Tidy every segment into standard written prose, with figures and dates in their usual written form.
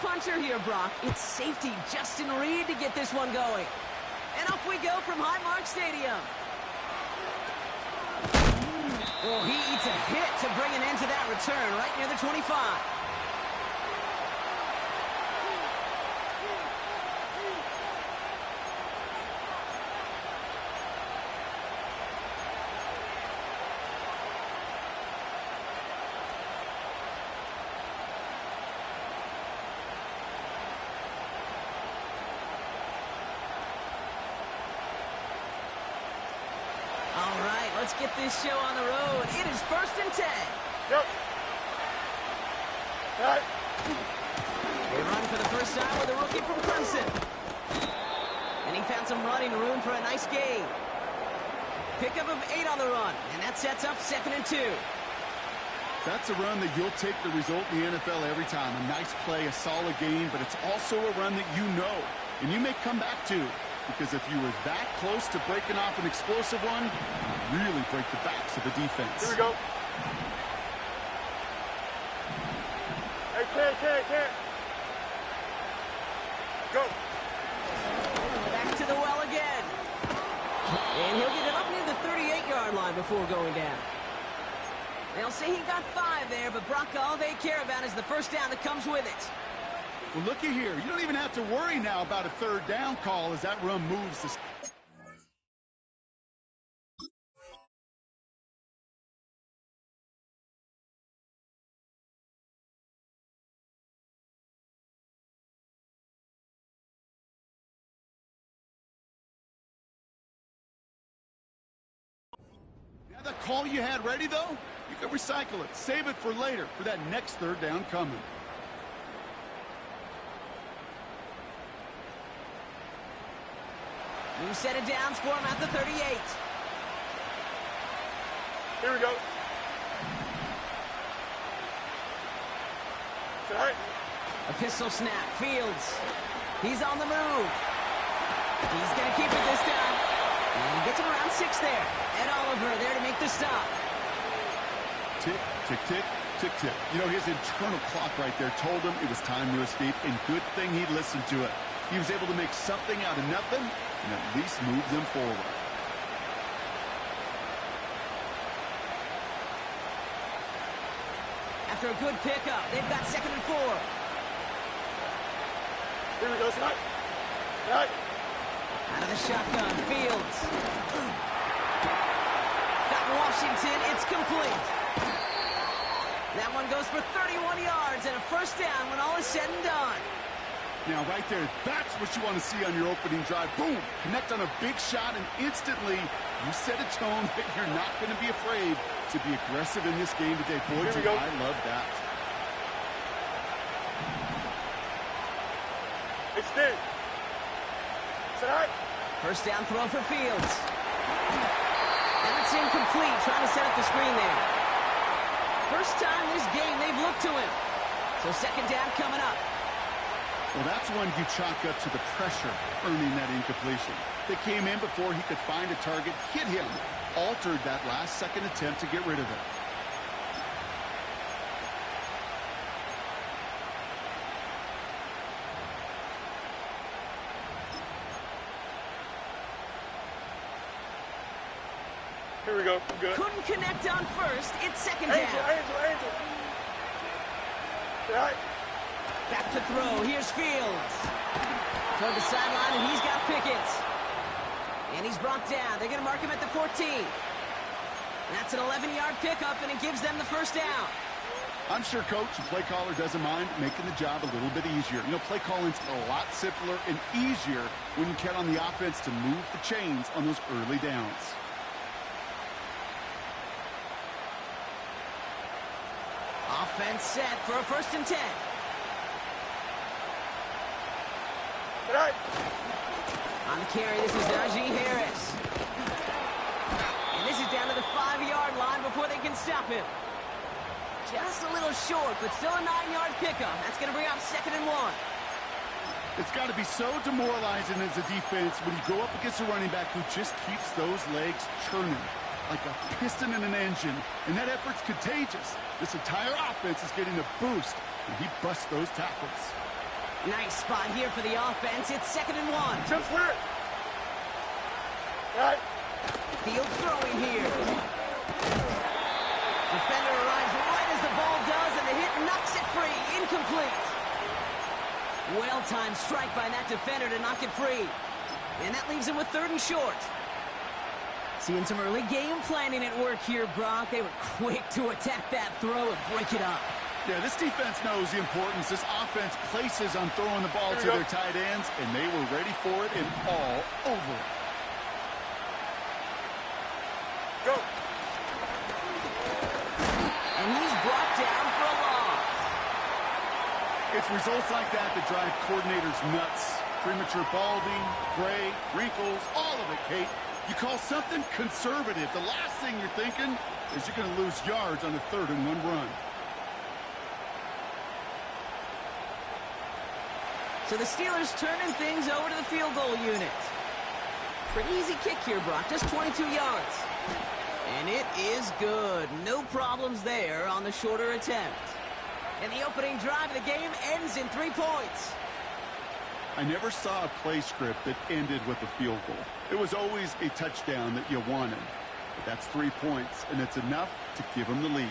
puncher here, Brock. It's safety Justin Reed to get this one going. And off we go from Highmark Stadium. Oh, he eats a hit to bring an end to that return right near the 25. All right, let's get this show on the road. It is 1st and 10. Yep. Right. They run for the first time with a rookie from Clemson. And he found some running room for a nice gain. Pickup of 8 on the run, and that sets up 2nd and 2. That's a run that you'll take the result in the NFL every time. A nice play, a solid gain, but it's also a run that you know, and you may come back to. Because if you were that close to breaking off an explosive one, you really break the backs of the defense. Here we go. Hey, can't. Go. Back to the well again. And he'll get it up near the 38-yard line before going down. They'll say he got 5 there, but Brock, all they care about is the first down that comes with it. Well, looky here. You don't even have to worry now about a 3rd down call as that run moves to... Now that call you had ready, though, you can recycle it. Save it for later, for that next 3rd down coming. New set of downs for him at the 38. Here we go. All right. A pistol snap. Fields. He's on the move. He's going to keep it this time. And he gets him around 6 there. Ed Oliver there to make the stop. Tick, tick, tick, tick, tick. You know, his internal clock right there told him it was time to escape, and good thing he listened to it. He was able to make something out of nothing and at least move them forward. After a good pickup, they've got 2nd and 4. Here we go, tonight. Right. Out of the shotgun, Fields. Got Washington, it's complete. That one goes for 31 yards and a first down when all is said and done. Now, right there, that's what you want to see on your opening drive. Boom! Connect on a big shot, and instantly, you set a tone that you're not going to be afraid to be aggressive in this game today. Boy, do I love that. It's there. Is that all right? First down throw for Fields. And it's incomplete, trying to set up the screen there. First time this game they've looked to him. So 2nd down coming up. Well, that's one you chalk up to the pressure earning that incompletion. They came in before he could find a target, hit him, altered that last-second attempt to get rid of it. Here we go. Good. Couldn't connect on first. It's 2nd down. Angel. All right. Back to throw. Here's Fields. Toward the sideline, and he's got Pickett. And he's brought down. They're going to mark him at the 14. That's an 11-yard pickup, and it gives them the first down. I'm sure Coach and play caller doesn't mind making the job a little bit easier. You know, play calling's a lot simpler and easier when you count on the offense to move the chains on those early downs. Offense set for a 1st and 10. All right. On the carry, this is Najee Harris. And this is down to the 5-yard line before they can stop him. Just a little short, but still a 9-yard pickup. That's going to bring up 2nd and 1. It's got to be so demoralizing as a defense when you go up against a running back who just keeps those legs churning like a piston in an engine, and that effort's contagious. This entire offense is getting a boost, and he busts those tackles. Nice spot here for the offense. It's 2nd and 1. Jump clear. Right. Field throwing here. Defender arrives right as the ball does, and the hit knocks it free. Incomplete. Well-timed strike by that defender to knock it free. And that leaves him with 3rd and short. Seeing some early game planning at work here, Brock. They were quick to attack that throw and break it up. Yeah, this defense knows the importance this offense places on throwing the ball to their tight ends, and they were ready for it and all over it. Go. And he's brought down for a loss. It's results like that that drive coordinators nuts. Premature balding, gray, wrinkles, all of it, Kate. You call something conservative. The last thing you're thinking is you're going to lose yards on a 3rd and 1 run. So the Steelers turning things over to the field goal unit. Pretty easy kick here, Brock. Just 22 yards. And it is good. No problems there on the shorter attempt. And the opening drive of the game ends in 3 points. I never saw a play script that ended with a field goal. It was always a touchdown that you wanted. But that's 3 points, and it's enough to give them the lead.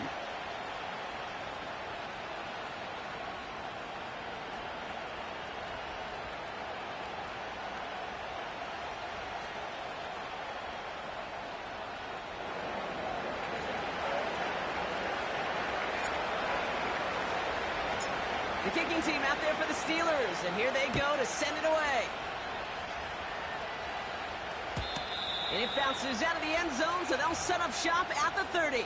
The kicking team out there for the Steelers, and here they go to send it away. And it bounces out of the end zone, so they'll set up shop at the 30.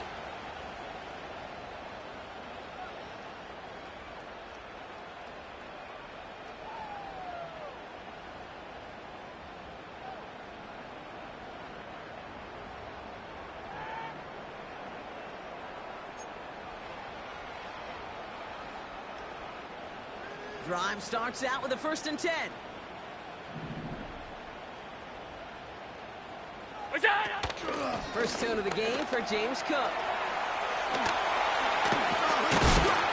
Drive starts out with a 1st and 10. First tone of the game for James Cook.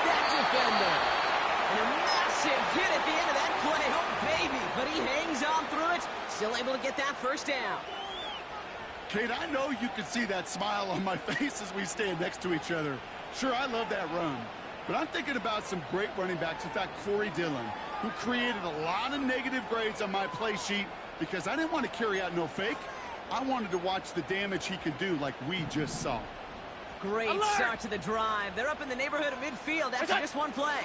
That defender. And a massive hit at the end of that play. Oh, baby. But he hangs on through it. Still able to get that 1st down. Kate, I know you can see that smile on my face as we stand next to each other. Sure, I love that run. But I'm thinking about some great running backs. In fact, Corey Dillon, who created a lot of negative grades on my play sheet because I didn't want to carry out no fake. I wanted to watch the damage he could do like we just saw. Great start to the drive. They're up in the neighborhood of midfield after just 1 play.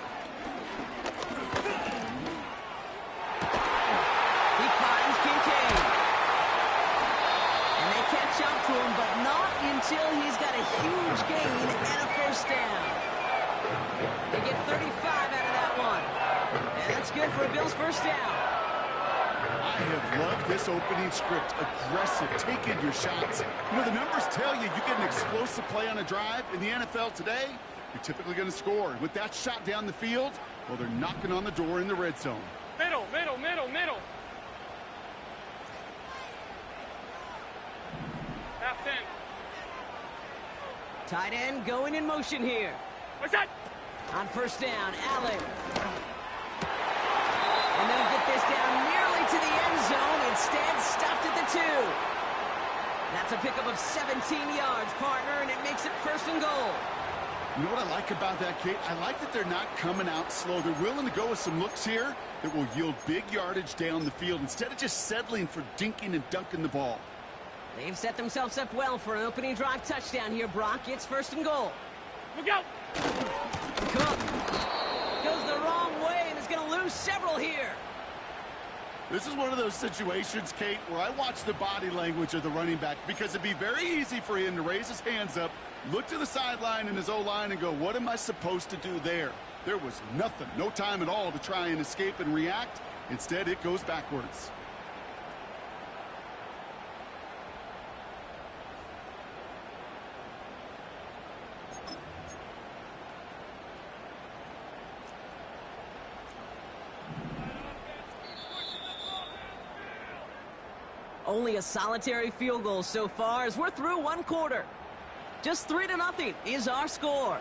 He finds Kincaid. And they catch up to him, but not until he's got a huge gain and a 1st down. They get 35 out of that one. And that's good for a Bills 1st down. I have loved this opening script. Aggressive, taking your shots. You know, the numbers tell you get an explosive play on a drive. In the NFL today, you're typically going to score. With that shot down the field, well, they're knocking on the door in the red zone. Middle, middle, middle, middle. Half 10. Tight end going in motion here. What's that? On 1st down, Allen. And they'll get this down nearly to the end zone. Instead, stopped at the 2. That's a pickup of 17 yards, partner, and it makes it 1st and goal. You know what I like about that, Kate? I like that they're not coming out slow. They're willing to go with some looks here that will yield big yardage down the field instead of just settling for dinking and dunking the ball. They've set themselves up well for an opening drive touchdown here, Brock. It's 1st and goal. Look out! Cook goes the wrong way and is going to lose several here. This is one of those situations, Kate, where I watch the body language of the running back because it'd be very easy for him to raise his hands up, look to the sideline in his O-line and go, what am I supposed to do there? There was nothing, no time at all to try and escape and react. Instead, it goes backwards. Only a solitary field goal so far as we're through 1 quarter. Just 3-0 is our score.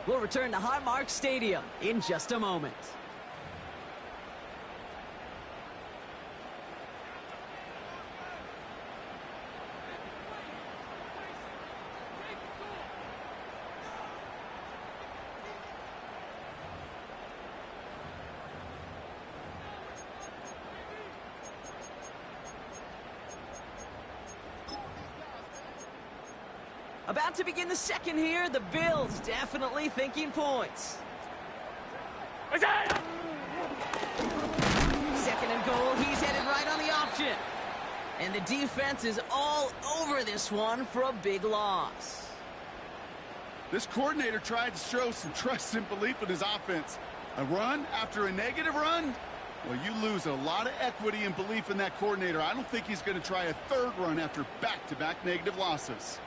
We'll return to Highmark Stadium in just a moment. About to begin the second here. The Bills definitely thinking points. Second and goal. He's headed right on the option. And the defense is all over this one for a big loss. This coordinator tried to show some trust and belief in his offense. A run after a negative run? Well, you lose a lot of equity and belief in that coordinator. I don't think he's going to try a third run after back-to-back negative losses.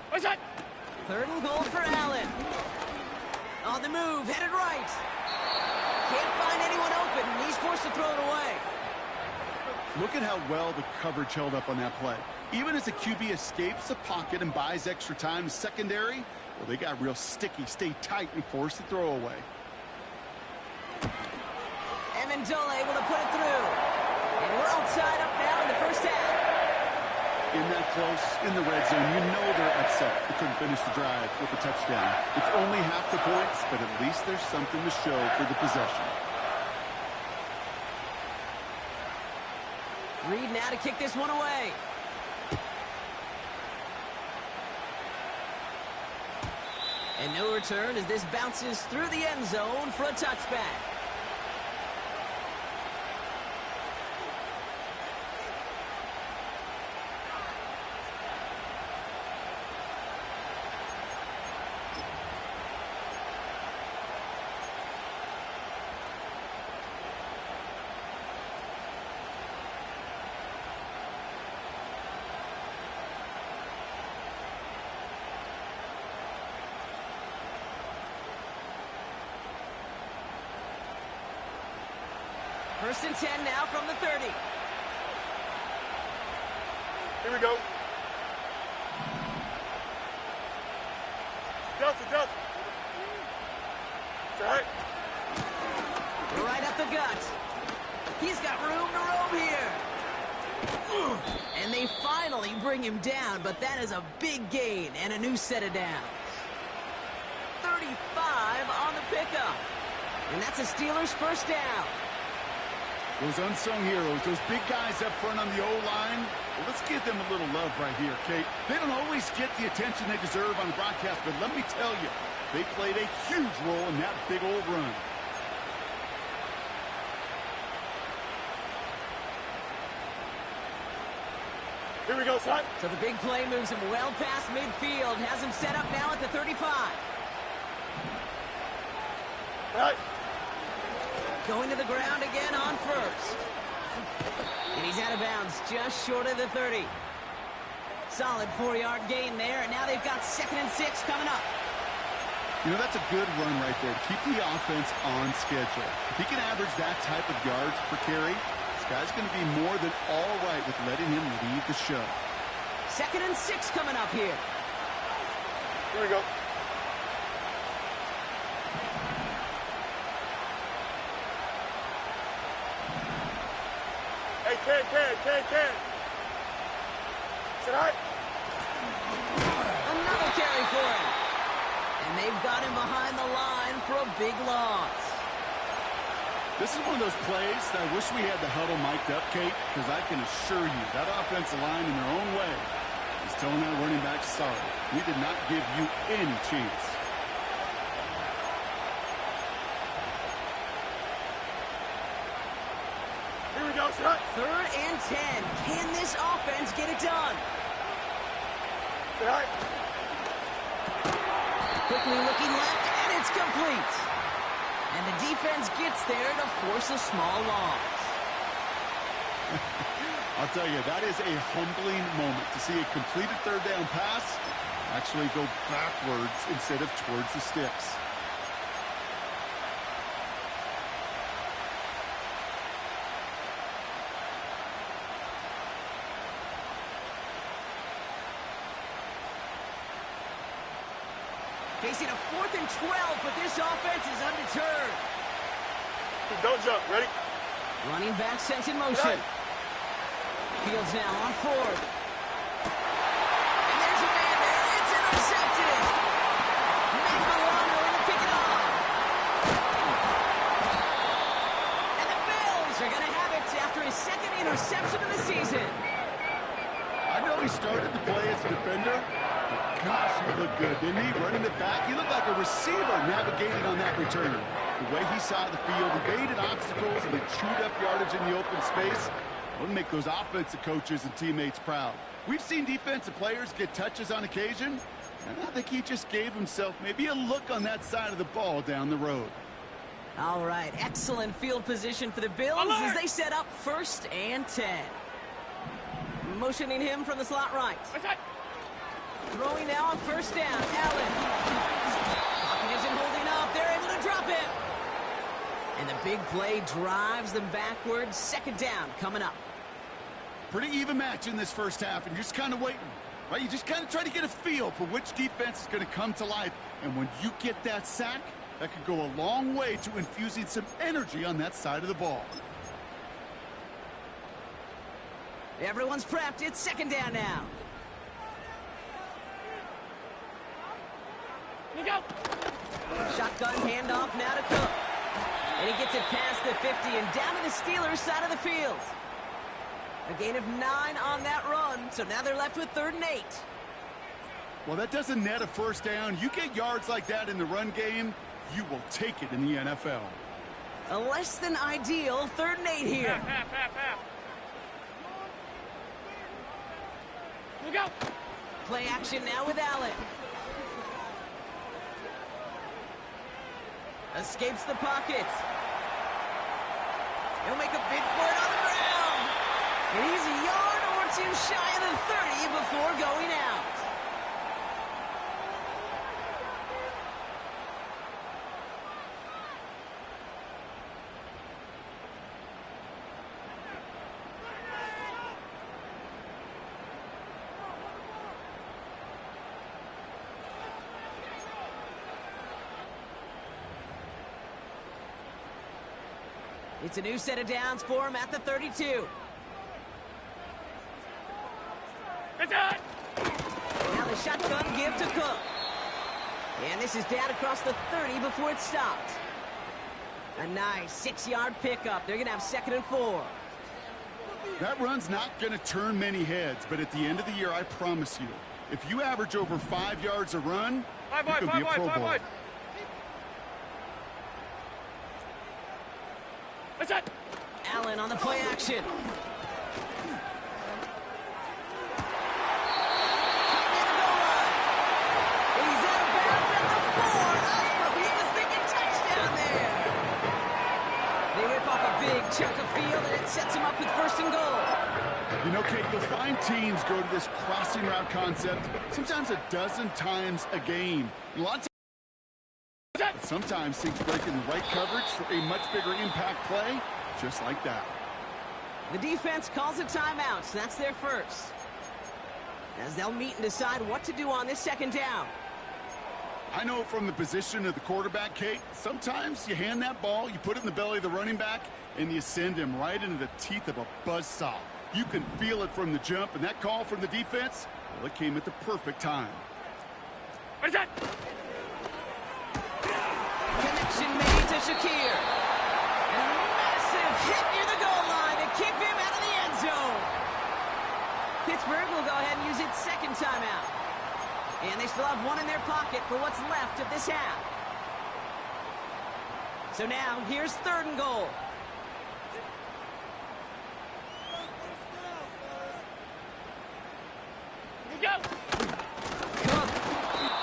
What's that? Third and goal for Allen. On the move, headed right. Can't find anyone open, and he's forced to throw it away. Look at how well the coverage held up on that play. Even as the QB escapes the pocket and buys extra time in secondary, well, they got real sticky, stay tight, and force the throw away. Amendola able to put it through. And we're all tied up now in the first half. In that close, in the red zone, you know they're upset. They couldn't finish the drive with a touchdown. It's only half the points, but at least there's something to show for the possession. Reed now to kick this one away. And no return as this bounces through the end zone for a touchback. First and 10 now from the 30. Here we go. Delta. It's all right. Right up the gut. He's got room to roam here. And they finally bring him down, but that is a big gain and a new set of downs. 35 on the pickup. And that's a Steelers first down. Those unsung heroes, those big guys up front on the O-line, well, let's give them a little love right here, Kate. They don't always get the attention they deserve on broadcast, but let me tell you, they played a huge role in that big old run. Here we go, son. So the big play moves him well past midfield, has him set up now at the 35. All right. Going to the ground again on first. And he's out of bounds just short of the 30. Solid 4-yard gain there, and now they've got 2nd and 6 coming up. You know, that's a good run right there to keep the offense on schedule. If he can average that type of yards per carry, this guy's going to be more than all right with letting him lead the show. 2nd and 6 coming up here. Here we go. Hey, can. Is it all right? Another carry for him. And they've got him behind the line for a big loss. This is one of those plays that I wish we had the huddle mic'd up, Kate, because I can assure you that offensive line in their own way is telling that running back, sorry, we did not give you any chance. Here we go, son. 3rd and 10. Can this offense get it done? All right. Quickly looking left, and it's complete. And the defense gets there to force a small loss. I'll tell you, that is a humbling moment to see a completed 3rd down pass actually go backwards instead of towards the sticks. Facing a 4th and 12, but this offense is undeterred. Don't jump. Ready? Running back sent in motion. Fields now on 4th. And there's a man there. It's intercepted. Matt Milano in to pick it up. And the Bills are going to have it after his 2nd interception of the season. I know he started the play as a defender, but gosh, he looked good, didn't he? Running it back, he looked like a receiver navigating on that return. The way he saw the field, he evaded obstacles, and he chewed up yardage in the open space. Would make those offensive coaches and teammates proud. We've seen defensive players get touches on occasion, and I think he just gave himself maybe a look on that side of the ball down the road. All right, excellent field position for the Bills as they set up 1st and 10. Motioning him from the slot right. Throwing now on 1st down. Allen. Pocket isn't holding up. They're able to drop it. And the big play drives them backwards. 2nd down coming up. Pretty even match in this first half, and you're just kind of waiting. Right? You just kind of try to get a feel for which defense is going to come to life. And when you get that sack, that could go a long way to infusing some energy on that side of the ball. Everyone's prepped. It's 2nd down now. Here we go. Shotgun handoff now to Cook. And he gets it past the 50 and down to the Steelers' side of the field. A gain of 9 on that run, so now they're left with 3rd and 8. Well, that doesn't net a 1st down. You get yards like that in the run game, you will take it in the NFL. A less than ideal 3rd and 8 here. Half. Here we go. Play action now with Allen. Escapes the pocket. He'll make a bid for it on the ground. And he's a yard or 2 shy of the 30 before going out. It's a new set of downs for him at the 32. It's on. Now the shotgun give to Cook. And this is down across the 30 before it's stopped. A nice 6-yard pickup. They're going to have 2nd and 4. That run's not going to turn many heads, but at the end of the year, I promise you, if you average over 5 yards a run, you could be a Pro Bowler. What's that? Allen on the play action. He's out of bounds at the 4. Oh, he was thinking touchdown there. They rip off a big chunk of field, and it sets him up with 1st and goal. You know, Kate, you'll find teams go to this crossing route concept sometimes a dozen times a game. A lot of times, sometimes things break in the right coverage for a much bigger impact play, just like that. The defense calls a timeout, so that's their first. As they'll meet and decide what to do on this 2nd down. I know from the position of the quarterback, Kate, sometimes you hand that ball, you put it in the belly of the running back, and you send him right into the teeth of a buzzsaw. You can feel it from the jump, and that call from the defense, well, it came at the perfect time. What is that? Connection made to Shakir. And a massive hit near the goal line to keep him out of the end zone. Pittsburgh will go ahead and use its 2nd timeout. And they still have 1 in their pocket for what's left of this half. So now, here's 3rd and goal. Here we go. Cook.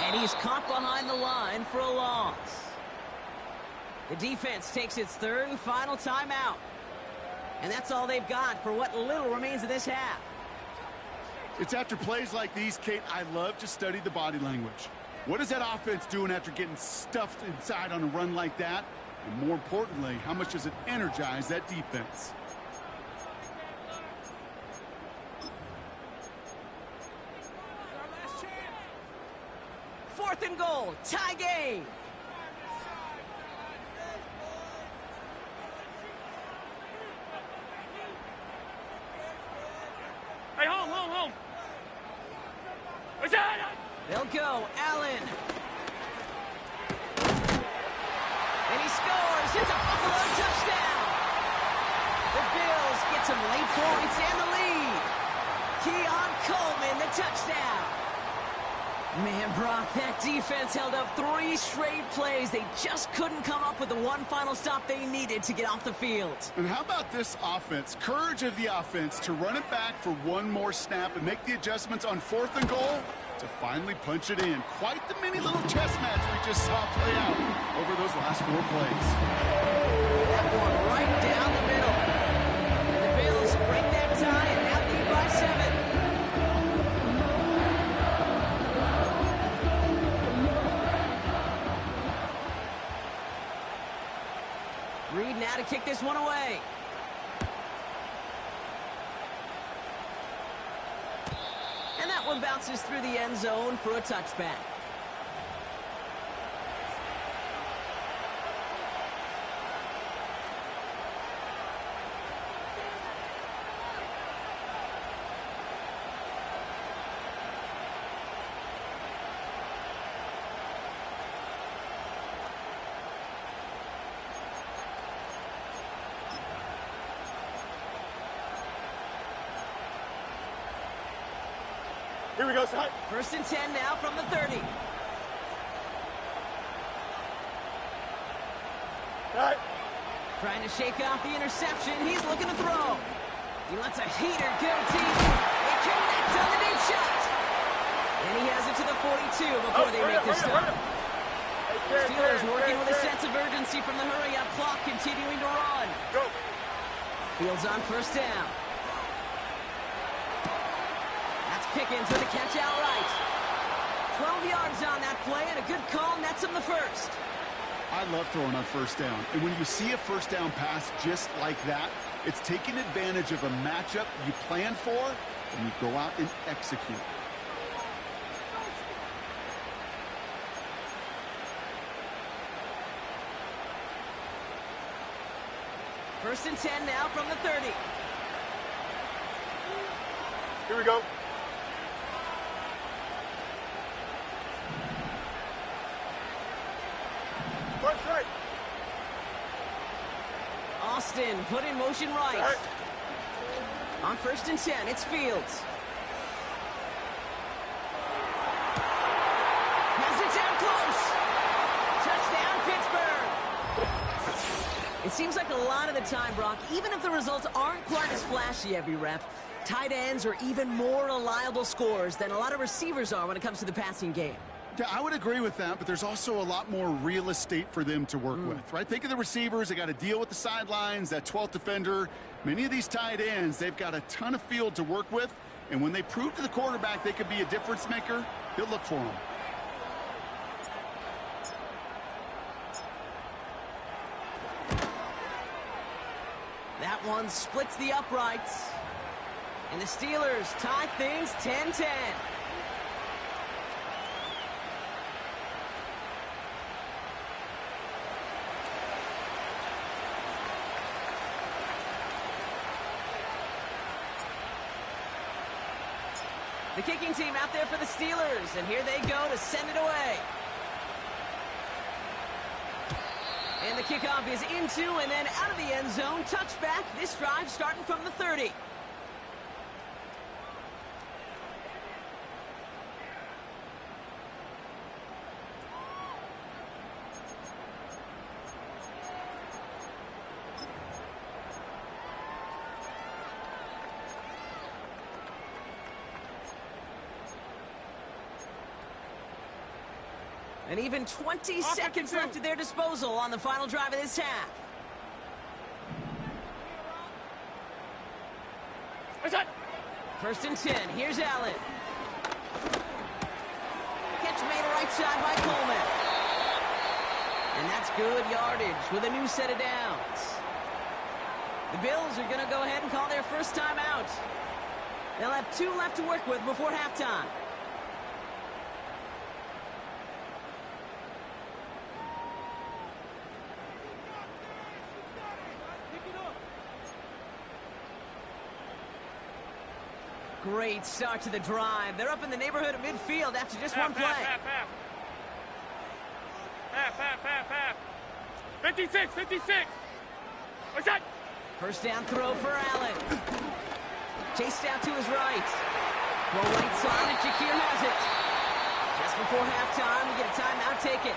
And he's caught behind the line for a loss. The defense takes its 3rd and final timeout. And that's all they've got for what little remains of this half. It's after plays like these, Kate, I love to study the body language. What is that offense doing after getting stuffed inside on a run like that? And more importantly, how much does it energize that defense? Fourth and goal, tie game. Hey, home. What's that? They'll go, Allen. And he scores. It's a Buffalo touchdown. The Bills get some late points and the lead. Keon Coleman Man, Brock, that defense held up 3 straight plays. They just couldn't come up with the one final stop they needed to get off the field. And how about this offense? Courage of the offense to run it back for one more snap and make the adjustments on 4th and goal to finally punch it in. Quite the mini little chess match we just saw play out over those last 4 plays. That one right down the middle. And the Bills break that tie and now lead by 7. Reed now to kick this one away. And that one bounces through the end zone for a touchback. Here we go, son. 1st and 10 now from the 30. All right. Trying to shake off the interception. He's looking to throw. He lets a heater go deep. It connects on the deep shot. And he has it to the 42 before they make the stop. Steelers working with a sense of urgency from the hurry-up clock, continuing to run. Go. Fields on 1st down. Pickens with a catch outright. 12 yards on that play, and a good call nets him the 1st. I love throwing on 1st down. And when you see a 1st down pass just like that, it's taking advantage of a matchup you plan for, and you go out and execute. First and 10 now from the 30. Here we go. Right. Austin put in motion right. On 1st and 10, it's Fields. Has it down close. Touchdown, Pittsburgh. It seems like a lot of the time, Brock, even if the results aren't quite as flashy every rep, tight ends are even more reliable scorers than a lot of receivers are when it comes to the passing game. Yeah, I would agree with that, but there's also a lot more real estate for them to work with, right? Think of the receivers. They got to deal with the sidelines, that 12th defender. Many of these tight ends, they've got a ton of field to work with, and when they prove to the quarterback they could be a difference maker, he'll look for them. That one splits the uprights, and the Steelers tie things 10-10. The kicking team out there for the Steelers, and here they go to send it away. And the kickoff is into and then out of the end zone. Touchback, this drive starting from the 30. And even 20 seconds left at their disposal on the final drive of this half. First and 10. Here's Allen. Catch made right side by Coleman. And that's good yardage with a new set of downs. The Bills are going to go ahead and call their first timeout. They'll have 2 left to work with before halftime. Great start to the drive. They're up in the neighborhood of midfield after just one play. 56. What's that? First down throw for Allen. Chased out to his right. Well, right side, and Shakir has it. Just before halftime, we get a timeout ticket.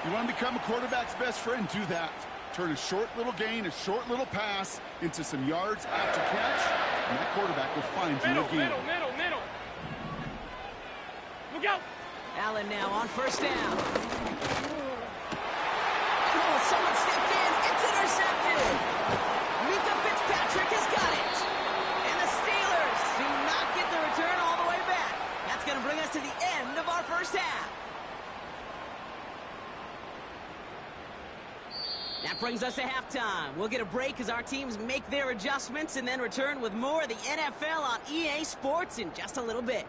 You want to become a quarterback's best friend, do that. Turn a short little gain, a short little pass into some yards after catch, and that quarterback will find you again. Middle. Look out! Allen now on first down. Oh, someone stepped in. It's intercepted. Mika Fitzpatrick has got it. And the Steelers do not get the return all the way back. That's going to bring us to the end of our first half. That brings us to halftime. We'll get a break as our teams make their adjustments and then return with more of the NFL on EA Sports in just a little bit.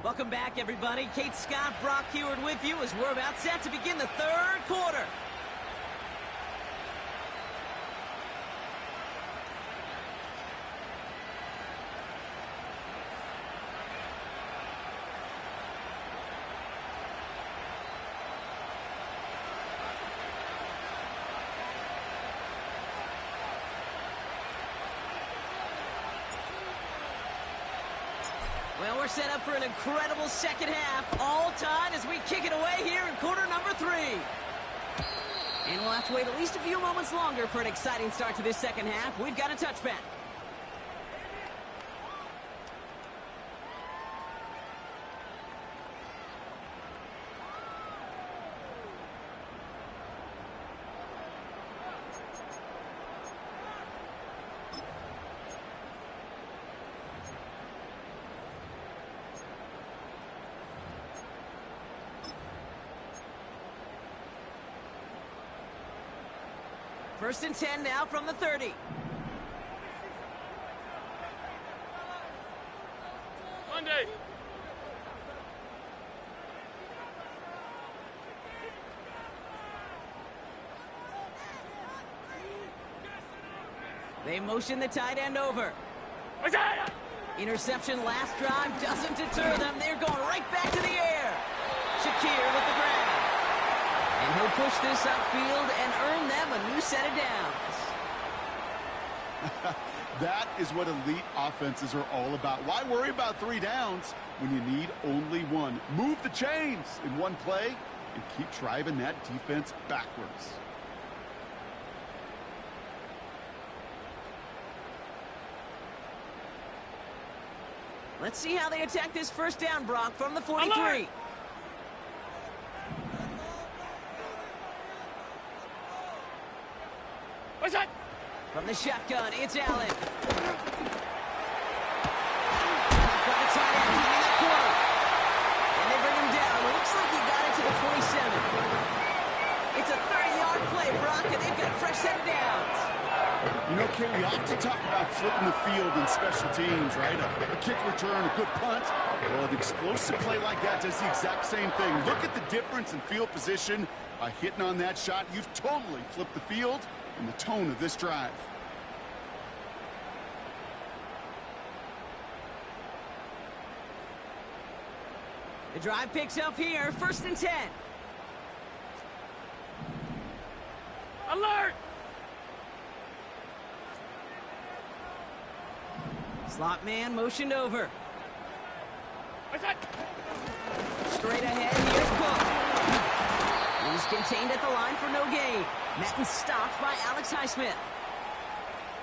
Welcome back, everybody. Kate Scott, Brock Heward with you as we're about set to begin the third quarter. Well, we're set up for an incredible second half, all tied as we kick it away here in quarter number 3. And we'll have to wait at least a few moments longer for an exciting start to this second half. We've got a touchback. First and 10 now from the 30. Monday. They motion the tight end over. Interception last drive doesn't deter them. They're going right back to the air. Shakir with the grab. And he'll push this upfield and earn them a new set of downs. That is what elite offenses are all about. Why worry about 3 downs when you need only 1? Move the chains in one play and keep driving that defense backwards. Let's see how they attack this first down, Brock, from the 43. Alert! What's that? From the shotgun, it's Allen. Caught by the tight end, keeping that corner. And they bring him down. Looks like he got it to the 27. It's a 30-yard play, Brock, and they've got a fresh set of downs. You know, Kate, we often talk about flipping the field in special teams, right? A kick return, a good punt. Well, an explosive play like that does the exact same thing. Look at the difference in field position. By hitting on that shot, you've totally flipped the field and the tone of this drive. The drive picks up here, first and 10. Alert! Slot man motioned over. What's that? Straight ahead, here's Cook. He's contained at the line for no gain. Met and stopped by Alex Highsmith.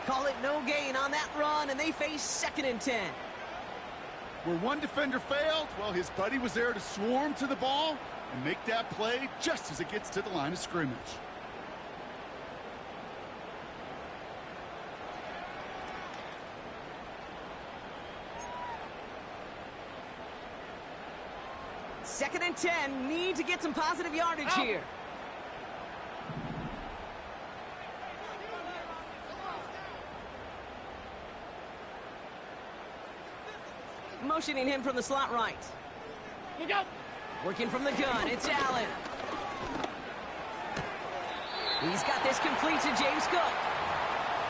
Call it no gain on that run, and they face second and 10. Where one defender failed, well, his buddy was there to swarm to the ball and make that play just as it gets to the line of scrimmage. Second and 10, need to get some positive yardage here. Motioning him from the slot right. Look out! Working from the gun, it's Allen. He's got this complete to James Cook.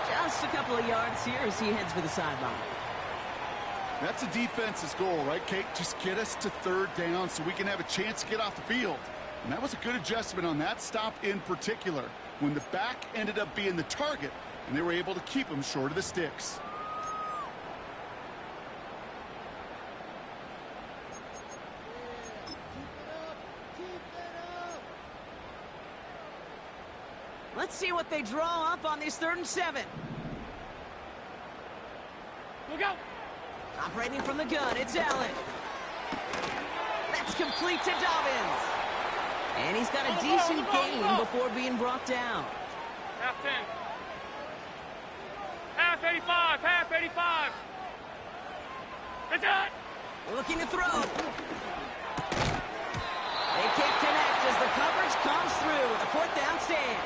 Just a couple of yards here as he heads for the sideline. That's a defense's goal, right, Kate? Just get us to third down so we can have a chance to get off the field. And that was a good adjustment on that stop in particular, when the back ended up being the target, and they were able to keep him short of the sticks. Let's see what they draw up on this 3rd and 7. Look out! Operating from the gun, it's Allen. That's complete to Dobbins. And he's got a decent gain before being brought down. Half 10. Half 85, half 85. It's it! Looking to throw. They can't connect as the coverage comes through with a 4th down stand.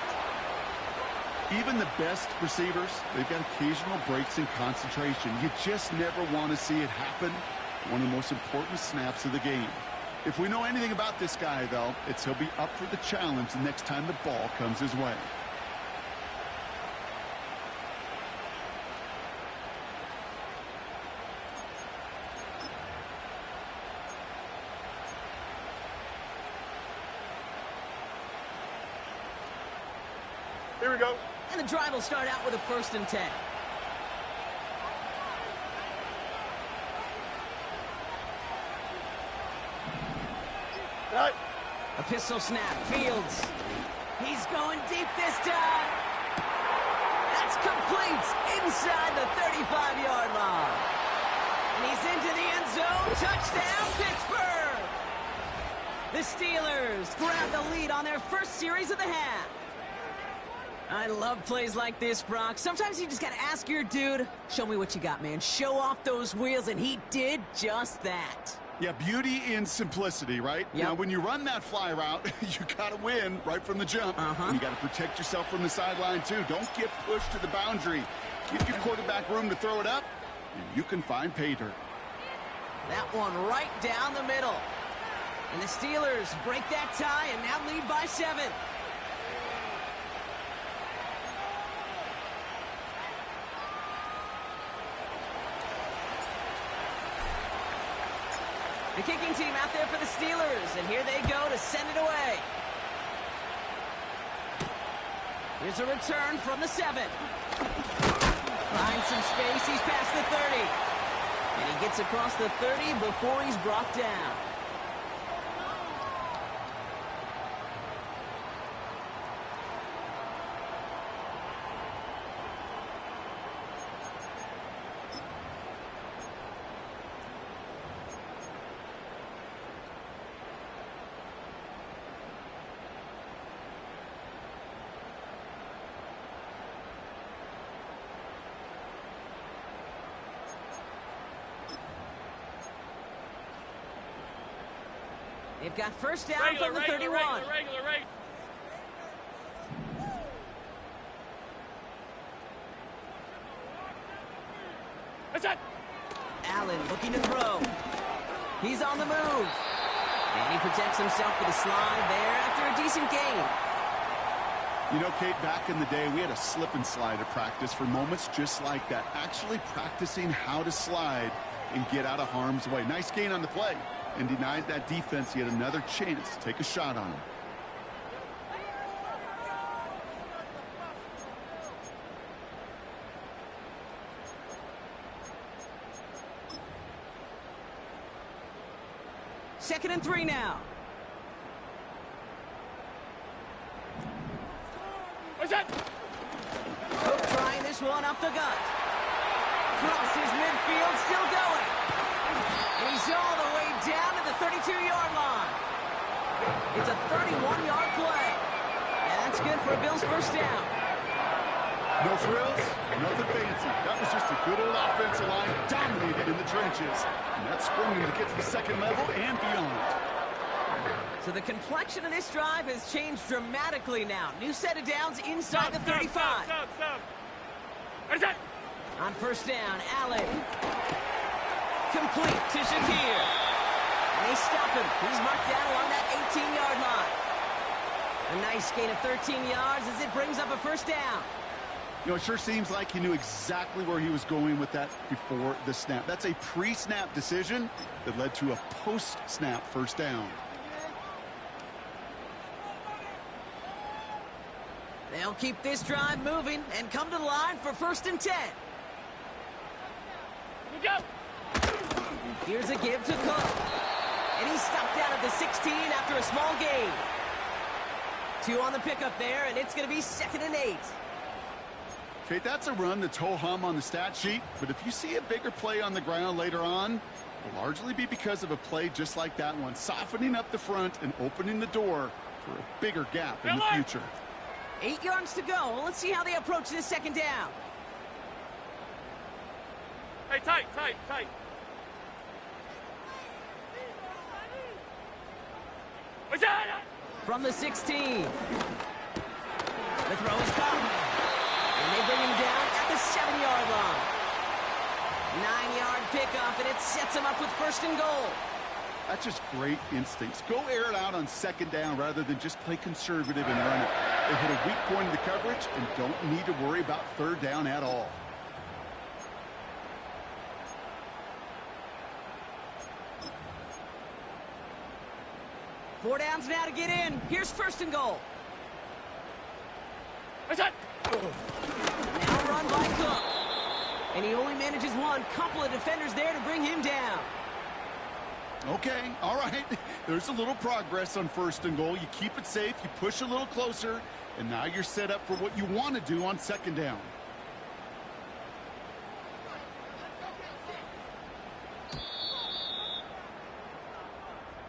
Even the best receivers, they've got occasional breaks in concentration. You just never want to see it happen. One of the most important snaps of the game. If we know anything about this guy, though, it's he'll be up for the challenge the next time the ball comes his way. Here we go. And the drive will start out with a 1st and 10. Right. A pistol snap, Fields. He's going deep this time. That's complete inside the 35-yard line. And he's into the end zone. Touchdown, Pittsburgh! The Steelers grab the lead on their first series of the half. I love plays like this, Brock. Sometimes you just got to ask your dude, show me what you got, man. Show off those wheels, and he did just that. Yeah, beauty in simplicity, right? Yep. Now, when you run that fly route, you got to win right from the jump. And you got to protect yourself from the sideline, too. Don't get pushed to the boundary. Give your quarterback room to throw it up, and you can find pay dirt. That one right down the middle. And the Steelers break that tie and now lead by 7. The kicking team out there for the Steelers, and here they go to send it away. Here's a return from the 7. Finds some space, he's past the 30. And he gets across the 30 before he's brought down. They've got first down from the 31. Regular. That's it. Allen looking to throw. He's on the move. And he protects himself with a slide there after a decent gain. You know, Kate, back in the day, we had a slip and slide at practice for moments just like that. Actually practicing how to slide and get out of harm's way. Nice gain on the play. And denied that defense yet another chance to take a shot on him. Second and 3 now. What's that? Cook trying this one up the gut. Crosses midfield, still going. And he's all the way down to the 32-yard line. It's a 31-yard play. And that's good for a Bills first down. No frills, nothing fancy. That was just a good old offensive line dominated in the trenches. And that sprung him to get to the second level and beyond. So the complexion of this drive has changed dramatically now. New set of downs inside the 35. Stop. What's that? On first down, Allen. Complete to Shakir. And they stop him. He's marked down along that 18-yard line. A nice gain of 13 yards as it brings up a first down. You know, it sure seems like he knew exactly where he was going with that before the snap. That's a pre-snap decision that led to a post-snap first down. They'll keep this drive moving and come to the line for 1st and 10. Go. Here's a give to Cook. And he's stopped down at the 16 after a small gain. 2 on the pickup there, and it's going to be 2nd and 8. Okay, that's a run that's ho-hum on the stat sheet, but if you see a bigger play on the ground later on, it'll largely be because of a play just like that one, softening up the front and opening the door for a bigger gap in the future. 8 yards to go. Well, let's see how they approach this 2nd down. Hey, tight. From the 16. The throw is caught. And they bring him down at the 7-yard line. 9-yard pickup, and it sets him up with 1st and goal. That's just great instincts. Go air it out on 2nd down rather than just play conservative and run it. They hit a weak point in the coverage and don't need to worry about 3rd down at all. Four downs now to get in. Here's 1st and goal. Now run by Cook. And he only manages one. Couple of defenders there to bring him down. Okay, all right. There's a little progress on 1st and goal. You keep it safe, you push a little closer, and now you're set up for what you want to do on 2nd down.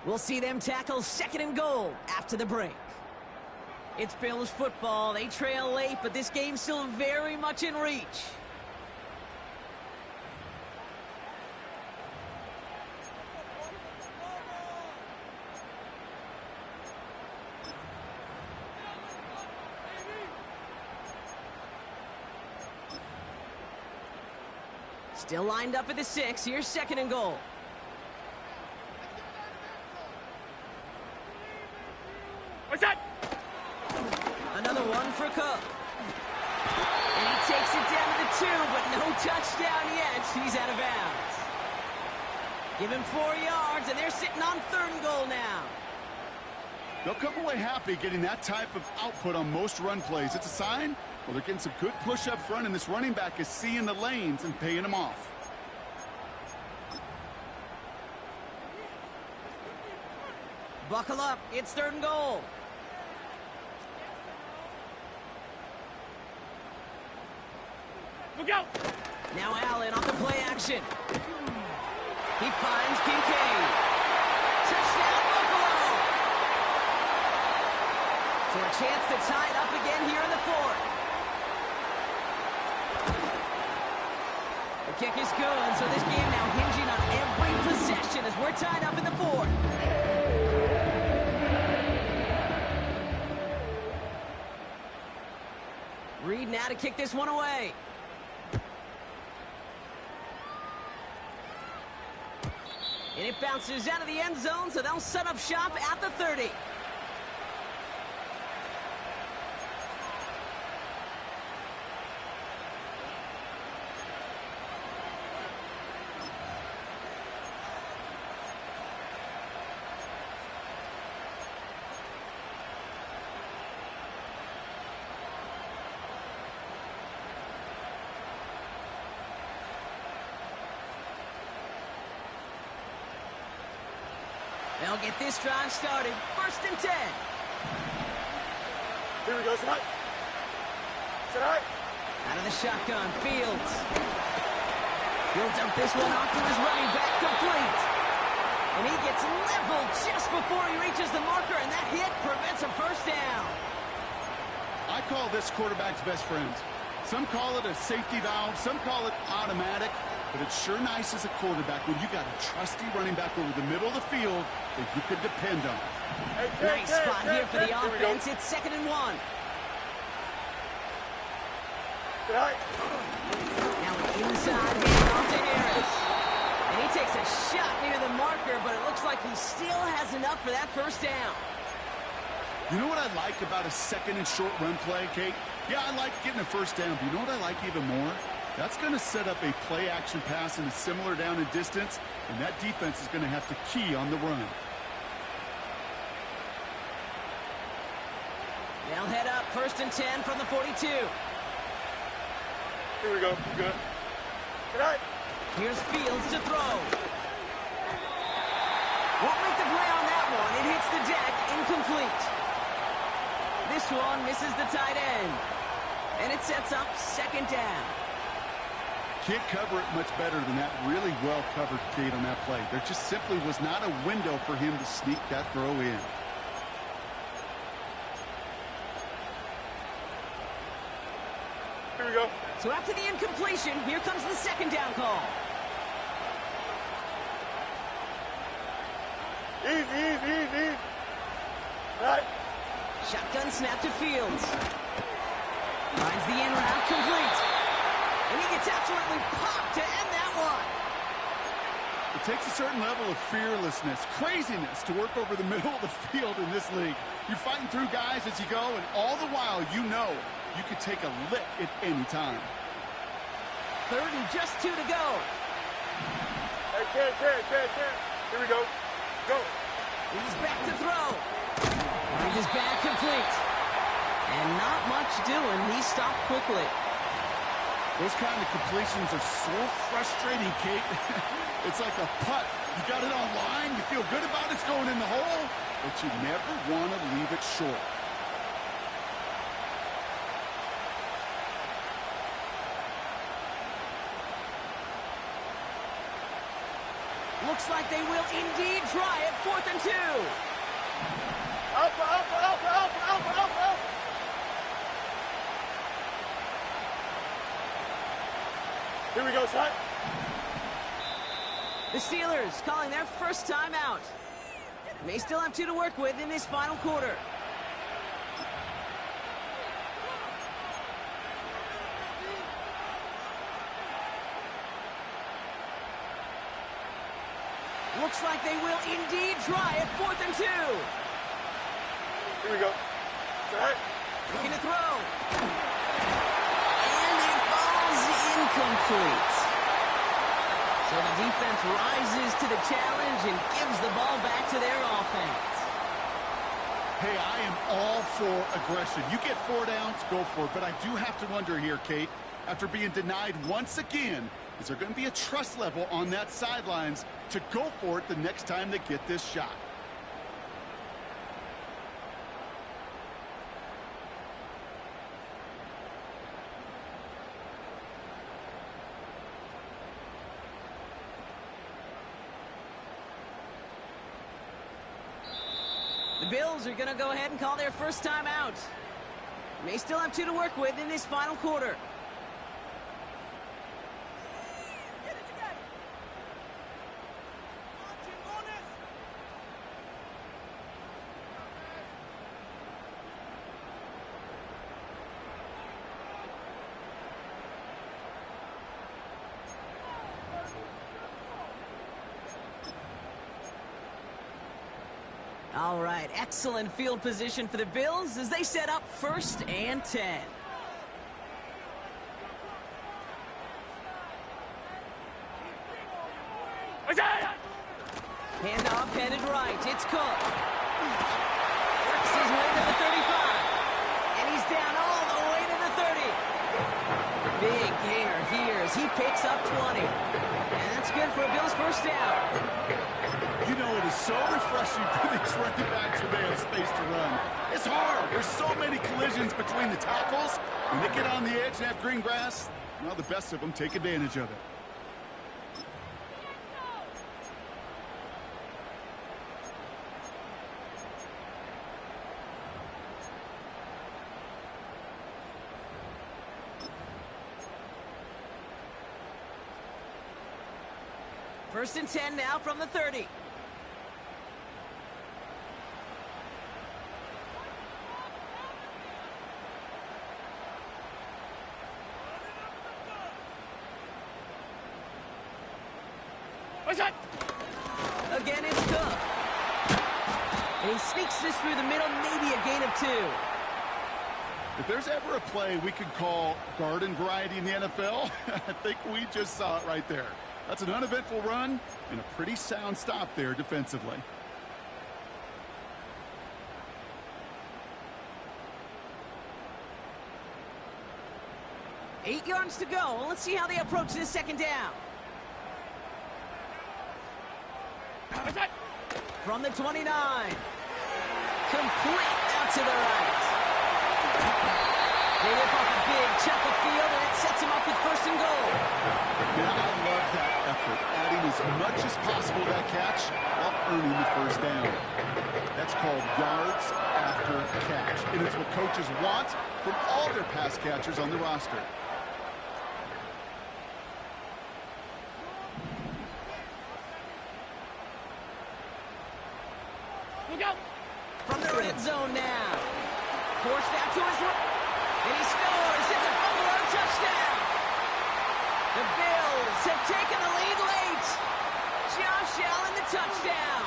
We'll see them tackle 2nd and goal after the break. It's Bills football. They trail late, but this game's still very much in reach. Still lined up at the 6. Here's 2nd and goal. Another one for Cook. And he takes it down to the 2, but no touchdown yet. He's out of bounds. Give him 4 yards, and they're sitting on 3rd and goal now. They'll come away happy getting that type of output on most run plays. It's a sign, well, they're getting some good push up front, and this running back is seeing the lanes and paying them off. Buckle up. It's 3rd and goal. Look out! Now Allen off the play action. He finds Kincaid. Touchdown, Buffalo! So a chance to tie it up again here in the 4th. The kick is good, so this game now hinging on every possession as we're tied up in the 4th. Reed now to kick this one away. And it bounces out of the end zone, so they'll set up shop at the 30. They'll get this drive started. 1st and 10. Here we go, tonight. Tonight. Out of the shotgun, Fields. He'll dump this one off to his running back, complete. And he gets leveled just before he reaches the marker, and that hit prevents a 1st down. I call this quarterback's best friend. Some call it a safety valve, some call it automatic, but it's sure nice as a quarterback when you got a trusty running back over the middle of the field that you could depend on. Nice spot here for the offense. It's 2nd and 1. Now an inside handoff to Harris. And he takes a shot near the marker, but it looks like he still has enough for that 1st down. You know what I like about a 2nd and short run play, Kate? Yeah, I like getting a first down, but you know what I like even more? That's going to set up a play-action pass in a similar down and distance, and that defense is going to have to key on the run. They'll head up 1st and 10 from the 42. Here we go. Good. Good night. Here's Fields to throw. Won't make the play on that one. It hits the deck, incomplete. This one misses the tight end. And it sets up 2nd down. Can't cover it much better than that. Really well covered, Kate, on that play. There just simply was not a window for him to sneak that throw in. Here we go. So after the incompletion, here comes the 2nd down call. Easy. Right. Shotgun snap to Fields. Finds the in route complete. And he gets absolutely popped to end that one. It takes a certain level of fearlessness, craziness to work over the middle of the field in this league. You're fighting through guys as you go, and all the while you know you could take a lick at any time. 3rd and just 2 to go. Hey, can't. Here we go. Go. He's back to throw. Finds his bag complete. And not much doing. He stopped quickly. Those kind of completions are so frustrating, Kate. It's like a putt. You got it on line. You feel good about it's going in the hole, but you never want to leave it short. Looks like they will indeed try it. 4th and 2. Alpha. Here we go, son. The Steelers calling their first time out. May still have 2 to work with in this final quarter. Looks like they will indeed try it. 4th and 2. Here we go. Right. Looking to throw. And it falls incomplete. So the defense rises to the challenge and gives the ball back to their offense. Hey, I am all for aggression. You get 4 downs, go for it. But I do have to wonder here, Kate, after being denied once again, is there going to be a trust level on that sidelines to go for it the next time they get this shot? The Bills are going to go ahead and call their first time out. May still have 2 to work with in this final quarter. All right, excellent field position for the Bills as they set up 1st and 10. Handoff headed right. It's Cook. Works his way to the 35. And he's down all the way to the 30. Big gainer here as he picks up 20. And that's good for a Bills first down. You know, it is so refreshing for these running backs when they have space to run. It's hard. There's so many collisions between the tackles. When they get on the edge and have green grass, well, the best of them take advantage of it. First and 10 now from the 30. Again, it's Cook. And he sneaks this through the middle, maybe a gain of 2. If there's ever a play we could call garden variety in the NFL, I think we just saw it right there. That's an uneventful run and a pretty sound stop there defensively. Eight yards to go. Let's see how they approach this second down. From the 29. Complete out to the right. They rip off a big chunk of field, and it sets him up with first and goal. Yeah, I love that effort. Adding as much as possible to that catch while earning the first down. That's called yards after catch. And it's what coaches want from all their pass catchers on the roster. From the red zone now. Forced out to his right. And he scores. It's a full-blown touchdown. The Bills have taken the lead late. Josh Allen, the touchdown.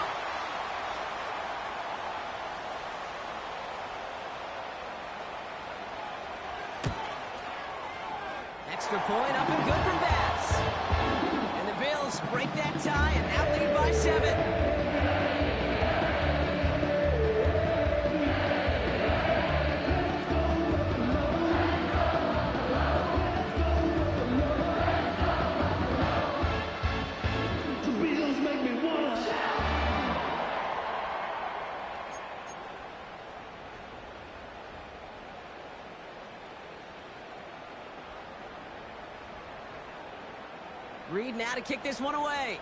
Extra point up and good from Bass. And the Bills break that tie and now lead by 7. Reed now to kick this one away.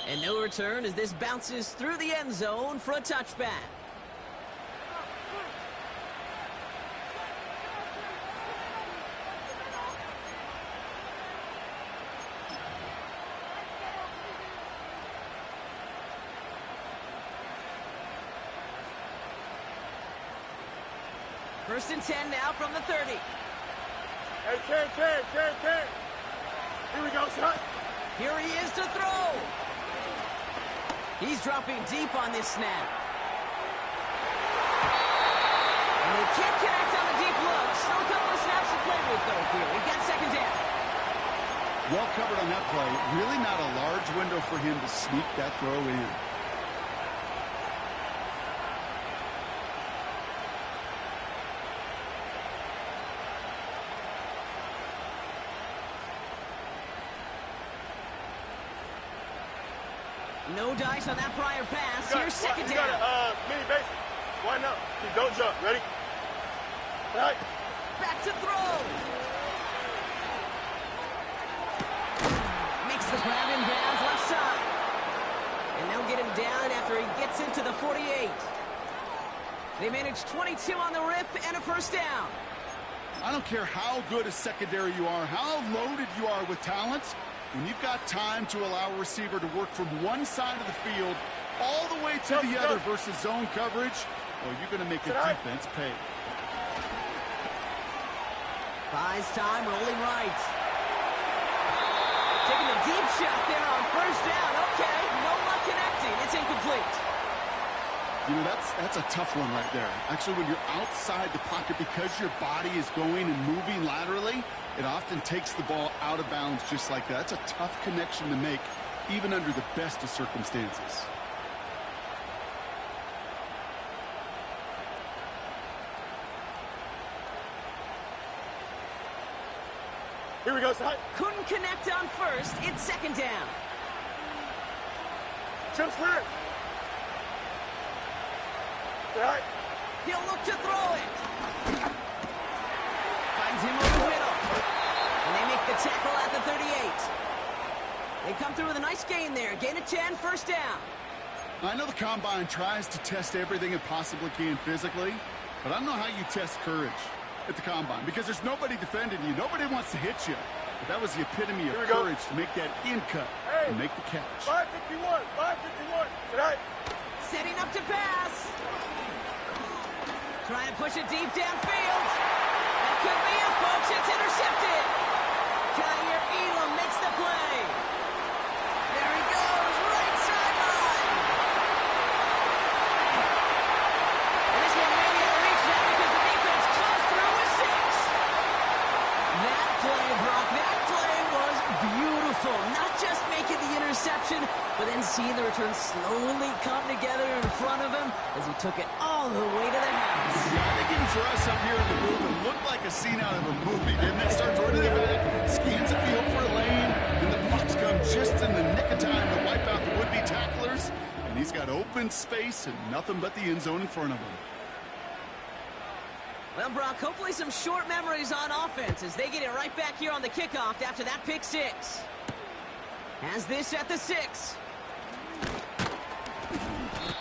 And no return as this bounces through the end zone for a touchback. First and 10 now from the 30. Hey, Ken. Here we go, son. Here he is to throw. He's dropping deep on this snap. And they can't connect on the deep look. Still a couple of snaps to play with, though, here. We've got second down. Well covered on that play. Really not a large window for him to sneak that throw in. No dice on that prior pass. Here's second down. You got a mini base. Why not? Don't jump. Ready? All right. Back to throw. Makes the grab in bounds left side. And they'll get him down after he gets into the 48. They manage 22 on the rip and a first down. I don't care how good a secondary you are, how loaded you are with talent. When you've got time to allow a receiver to work from one side of the field all the way to the other versus zone coverage, well, you're going to make a defense pay. Buys time, rolling right. Taking a deep shot there on first down. Okay, no luck connecting. It's incomplete. You know, that's a tough one right there. Actually, when you're outside the pocket because your body is going and moving laterally, it often takes the ball out of bounds just like that. That's a tough connection to make, even under the best of circumstances. Here we go, son. Couldn't connect on first. It's second down. Jump square. All right. He'll look to throw it. Finds him over the middle. And they make the tackle at the 38. They come through with a nice gain there. Gain of 10, first down. I know the Combine tries to test everything it possibly can physically, but I don't know how you test courage at the Combine because there's nobody defending you. Nobody wants to hit you. But that was the epitome of courage to make that in cut and make the catch. 551. Good night. Setting up to pass. Trying to push it deep downfield. That could be it, folks. It's intercepted. Kyer Elam makes the play. There he goes, right sideline. veterans slowly come together in front of him as he took it all the way to the house. Yeah, I think even for us up here in the booth, it looked like a scene out of a movie, didn't it? Starts running it back, scans the field for a lane, and the Bucs come just in the nick of time to wipe out the would-be tacklers, and he's got open space and nothing but the end zone in front of him. Well, Brock, hopefully some short memories on offense as they get it right back here on the kickoff after that pick six. Has this at the 6.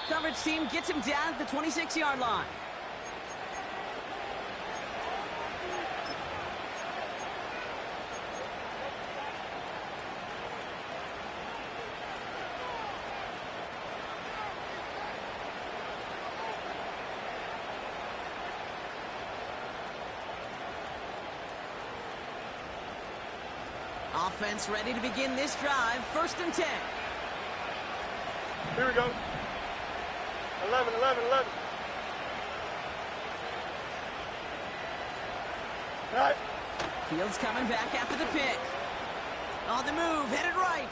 Coverage team gets him down at the 26-yard line. Offense ready to begin this drive. 1st and 10. Here we go. 11, 11, 11. All right. Fields coming back after the pick. On the move, headed right.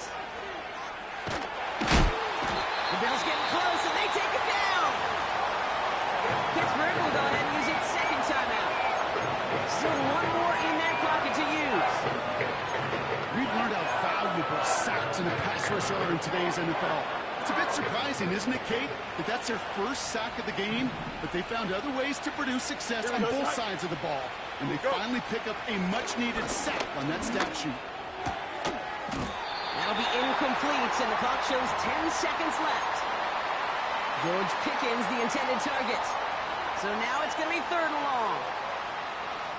The Bills getting close, and they take it down. Pittsburgh will go ahead and use its 2nd timeout. Still one more in that pocket to use. We've learned how valuable sacks and a pass rush are in today's NFL. It's a bit surprising, isn't it, Kate, that that's their first sack of the game, but they found other ways to produce success on both sides of the ball, and they finally pick up a much-needed sack on that stat sheet. That'll be incomplete, and the clock shows 10 seconds left. George Pickens, the intended target. So now it's going to be 3rd and long.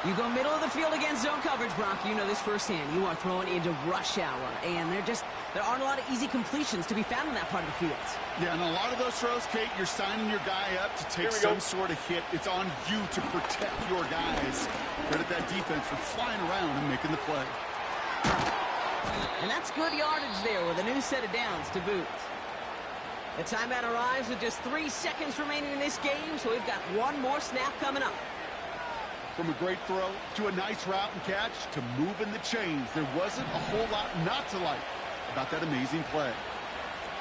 You go middle of the field against zone coverage, Brock. You know this firsthand. You are throwing into rush hour, and there aren't a lot of easy completions to be found in that part of the field. Yeah, and a lot of those throws, Kate, you're signing your guy up to take some sort of hit. It's on you to protect your guys. Credit that defense for flying around and making the play. And that's good yardage there with a new set of downs to boot. The timeout arrives with just 3 seconds remaining in this game, so we've got one more snap coming up. From a great throw to a nice route and catch to moving the chains, there wasn't a whole lot not to like about that amazing play.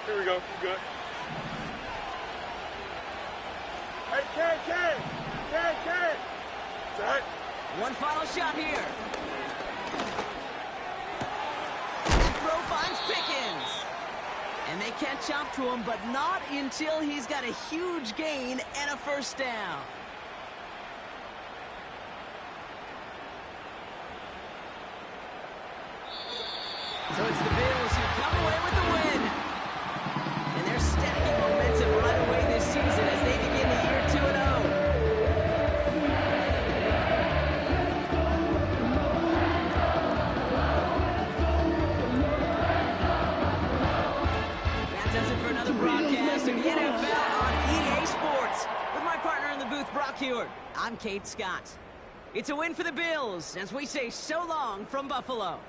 Here we go. Good. Hey, Ken. All right. One final shot here. That throw finds Pickens. And they catch up to him, but not until he's got a huge gain and a 1st down. So it's the Bills who come away with the win. And they're stacking momentum right away this season as they begin the year 2-0. That does it for another broadcast of the NFL on EA Sports. With my partner in the booth, Brock Hewitt. I'm Kate Scott. It's a win for the Bills as we say so long from Buffalo.